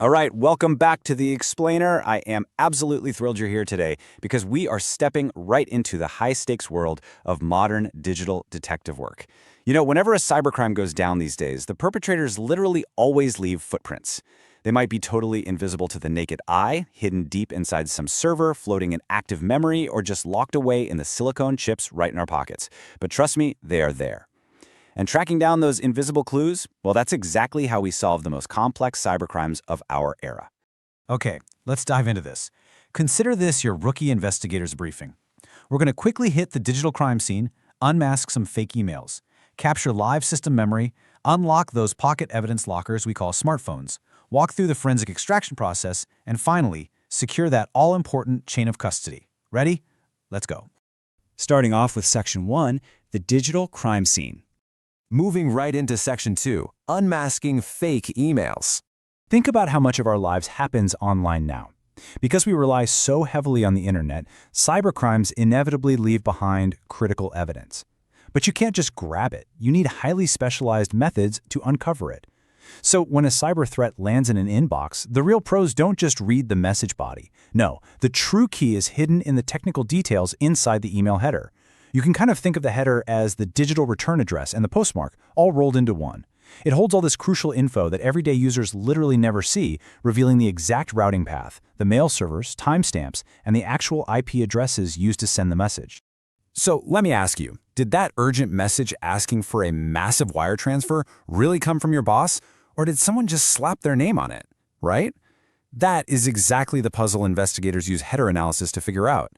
All right, welcome back to The Explainer. I am absolutely thrilled you're here today because we are stepping right into the high-stakes world of modern digital detective work. You know, whenever a cybercrime goes down these days, the perpetrators literally always leave footprints. They might be totally invisible to the naked eye, hidden deep inside some server, floating in active memory, or just locked away in the silicone chips right in our pockets. But trust me, they are there. And tracking down those invisible clues, well, that's exactly how we solve the most complex cybercrimes of our era. Okay, let's dive into this. Consider this your rookie investigator's briefing. We're going to quickly hit the digital crime scene, unmask some fake emails, capture live system memory, unlock those pocket evidence lockers we call smartphones, walk through the forensic extraction process, and finally, secure that all-important chain of custody. Ready? Let's go. Starting off with Section 1, the digital crime scene. Moving right into Section 2, unmasking fake emails. Think about how much of our lives happens online now. Because we rely so heavily on the internet, cybercrimes inevitably leave behind critical evidence. But you can't just grab it. You need highly specialized methods to uncover it. So when a cyber threat lands in an inbox, the real pros don't just read the message body. No, the true key is hidden in the technical details inside the email header. You can kind of think of the header as the digital return address and the postmark, all rolled into one. It holds all this crucial info that everyday users literally never see, revealing the exact routing path, the mail servers, timestamps, and the actual IP addresses used to send the message. So let me ask you, did that urgent message asking for a massive wire transfer really come from your boss, or did someone just slap their name on it, right? That is exactly the puzzle investigators use header analysis to figure out.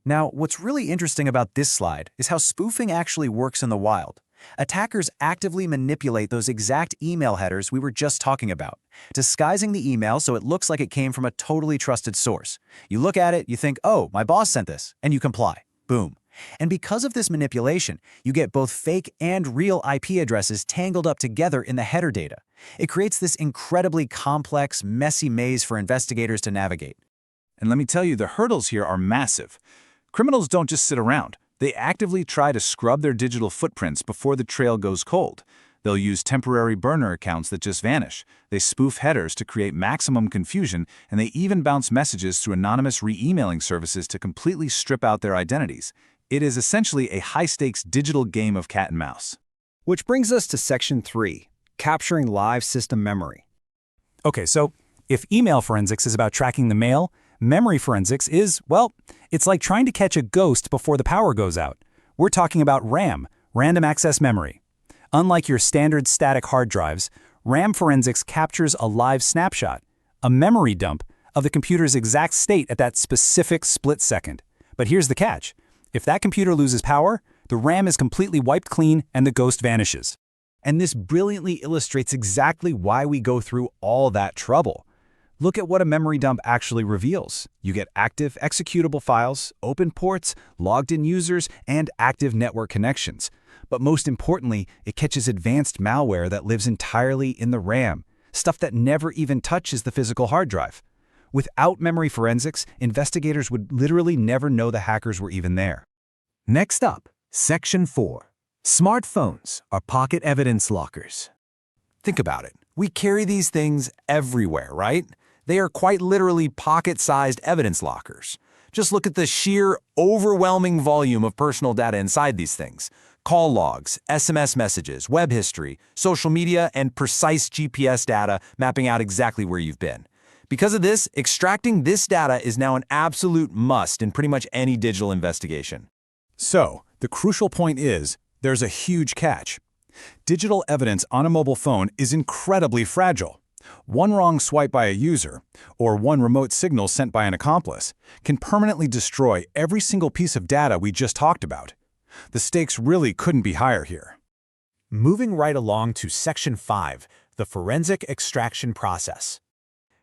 Now, what's really interesting about this slide is how spoofing actually works in the wild. Attackers actively manipulate those exact email headers we were just talking about, disguising the email so it looks like it came from a totally trusted source. You look at it, you think, oh, my boss sent this, and you comply. Boom. And because of this manipulation, you get both fake and real IP addresses tangled up together in the header data. It creates this incredibly complex, messy maze for investigators to navigate. And let me tell you, the hurdles here are massive. Criminals don't just sit around. They actively try to scrub their digital footprints before the trail goes cold. They'll use temporary burner accounts that just vanish. They spoof headers to create maximum confusion, and they even bounce messages through anonymous re-emailing services to completely strip out their identities. It is essentially a high-stakes digital game of cat and mouse. Which brings us to Section 3, capturing live system memory. Okay, so if email forensics is about tracking the mail, memory forensics is, well, it's like trying to catch a ghost before the power goes out. We're talking about RAM, random access memory. Unlike your standard static hard drives, RAM forensics captures a live snapshot, a memory dump of the computer's exact state at that specific split second. But here's the catch. If that computer loses power, the RAM is completely wiped clean and the ghost vanishes. And this brilliantly illustrates exactly why we go through all that trouble. Look at what a memory dump actually reveals. You get active executable files, open ports, logged-in users, and active network connections. But most importantly, it catches advanced malware that lives entirely in the RAM, stuff that never even touches the physical hard drive. Without memory forensics, investigators would literally never know the hackers were even there. Next up, Section 4. Smartphones are pocket evidence lockers. Think about it. We carry these things everywhere, right? They are quite literally pocket-sized evidence lockers. Just look at the sheer, overwhelming volume of personal data inside these things. Call logs, SMS messages, web history, social media, and precise GPS data mapping out exactly where you've been. Because of this, extracting this data is now an absolute must in pretty much any digital investigation. So, the crucial point is, there's a huge catch. Digital evidence on a mobile phone is incredibly fragile. One wrong swipe by a user, or one remote signal sent by an accomplice, can permanently destroy every single piece of data we just talked about. The stakes really couldn't be higher here. Moving right along to Section 5, the forensic extraction process.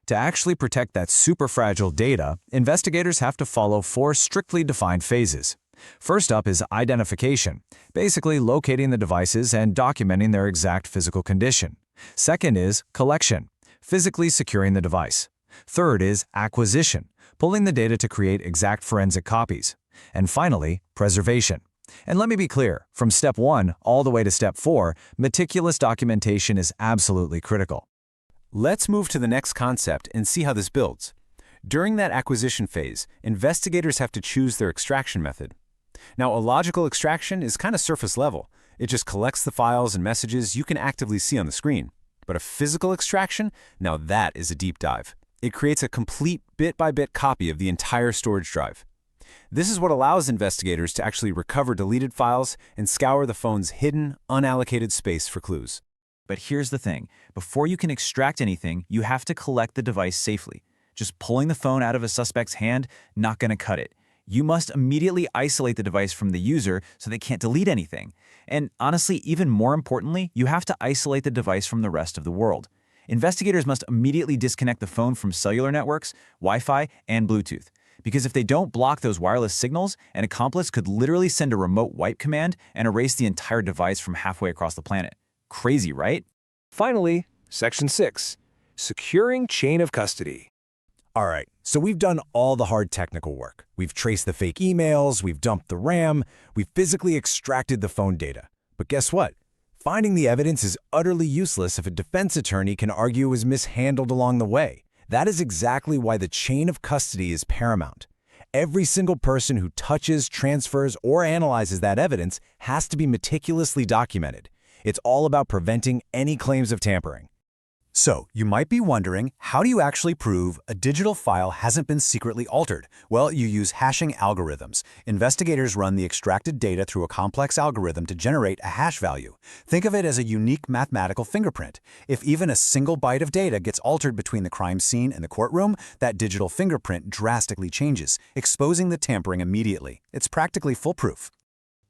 To actually protect that super fragile data, investigators have to follow 4 strictly defined phases. First up is identification, basically locating the devices and documenting their exact physical condition. Second is collection, physically securing the device. Third is acquisition, pulling the data to create exact forensic copies. And finally, preservation. And let me be clear, from step 1 all the way to step 4, meticulous documentation is absolutely critical. Let's move to the next concept and see how this builds. During that acquisition phase, investigators have to choose their extraction method. Now, a logical extraction is kind of surface level. It just collects the files and messages you can actively see on the screen. But a physical extraction, now that is a deep dive. It creates a complete bit-by-bit copy of the entire storage drive. This is what allows investigators to actually recover deleted files and scour the phone's hidden, unallocated space for clues. But here's the thing. Before you can extract anything, you have to collect the device safely. Just pulling the phone out of a suspect's hand, not going to cut it. You must immediately isolate the device from the user so they can't delete anything. And honestly, even more importantly, you have to isolate the device from the rest of the world. Investigators must immediately disconnect the phone from cellular networks, Wi-Fi, and Bluetooth. Because if they don't block those wireless signals, an accomplice could literally send a remote wipe command and erase the entire device from halfway across the planet. Crazy, right? Finally, Section 6, Securing Chain of Custody. All right, so we've done all the hard technical work. We've traced the fake emails, we've dumped the RAM, we've physically extracted the phone data. But guess what? Finding the evidence is utterly useless if a defense attorney can argue it was mishandled along the way. That is exactly why the chain of custody is paramount. Every single person who touches, transfers, or analyzes that evidence has to be meticulously documented. It's all about preventing any claims of tampering. So, you might be wondering, how do you actually prove a digital file hasn't been secretly altered? Well, you use hashing algorithms. Investigators run the extracted data through a complex algorithm to generate a hash value. Think of it as a unique mathematical fingerprint. If even a single byte of data gets altered between the crime scene and the courtroom, that digital fingerprint drastically changes, exposing the tampering immediately. It's practically foolproof.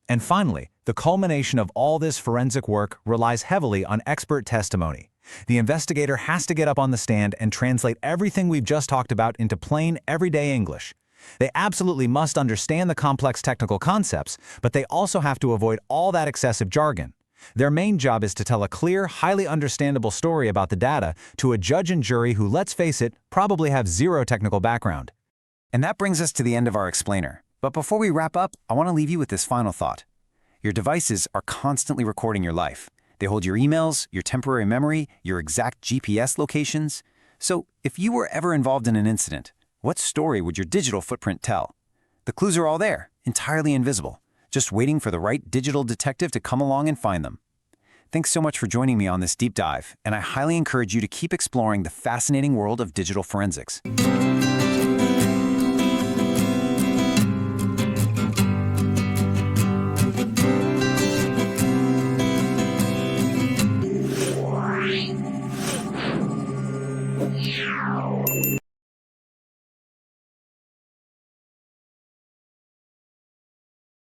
And finally, the culmination of all this forensic work relies heavily on expert testimony. The investigator has to get up on the stand and translate everything we've just talked about into plain, everyday English. They absolutely must understand the complex technical concepts, but they also have to avoid all that excessive jargon. Their main job is to tell a clear, highly understandable story about the data to a judge and jury who, let's face it, probably have zero technical background. And that brings us to the end of our explainer. But before we wrap up, I want to leave you with this final thought. Your devices are constantly recording your life. They hold your emails, your temporary memory, your exact GPS locations. So if you were ever involved in an incident, what story would your digital footprint tell? The clues are all there, entirely invisible, just waiting for the right digital detective to come along and find them. Thanks so much for joining me on this deep dive, and I highly encourage you to keep exploring the fascinating world of digital forensics. Wow.